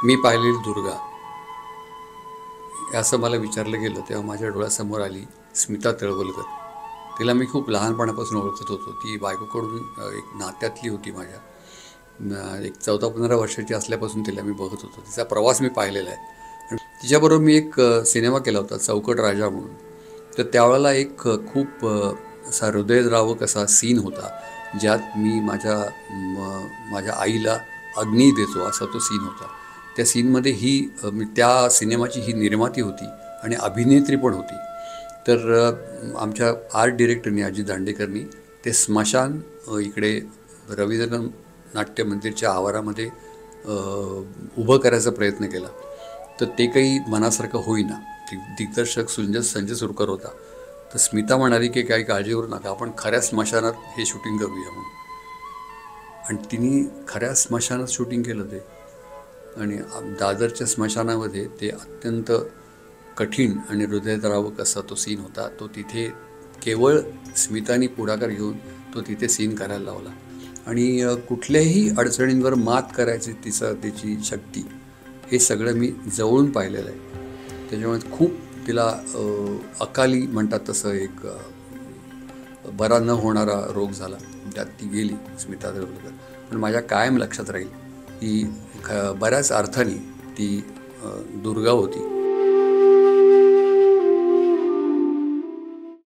मी पाहिलेली दुर्गा असं मला विचारलं गेलं तेव्हा माझ्या डोळ्यासमोर आली स्मिता तळवलकर. तिला मी खूप लहानपणापासून ओळखत होतो. ती बायकोकडून एक नात्यातली होती माझ्या. एक 14-15 वर्षाची असल्यापासून तिला मी बघत होतो. तिचा प्रवास मी पाहिलेला आहे. आणि तिच्याबरोबर मी एक सिनेमा केला होता चौकट राजा म्हणून. तर त्यावेळेला एक खूप असा हृदयद्रावक असा सीन होता, ज्यात मी माझ्या आईला अग्नी देतो असा तो सीन होता. त्या सीनमध्ये त्या सिनेमाची ही निर्माती होती आणि अभिनेत्री पण होती. तर आमच्या आर्ट डिरेक्टरनी अजित दांडेकरनी ते स्मशान इकडे रवींद्र नाट्य मंदिरच्या आवारामध्ये उभं करायचा प्रयत्न केला. तर ते काही मनासारखं होईना. दिग्दर्शक संजय सुरकर होता. तर स्मिता म्हणाली की काही काळजी करू नका, आपण खऱ्या स्मशानात हे शूटिंग करूया म्हणून. आणि तिने खऱ्या स्मशानात शूटिंग केलं ते. आणि दादरच्या स्मशानामध्ये ते अत्यंत कठीण आणि हृदयद्रावक असा तो सीन होता. तो तिथे केवळ स्मितानी पुढाकार घेऊन तो तिथे सीन करायला लावला. आणि कुठल्याही अडचणींवर मात करायची तिची शक्ती, हे सगळं मी जवळून पाहिलेलं आहे. त्याच्यामुळे खूप तिला अकाली म्हणतात तसं एक बरा न होणारा रोग झाला. त्यात ती गेली स्मिता तळवलकर. पण माझ्या कायम लक्षात राहील की बऱ्याच अर्थाने ती दुर्गा होती.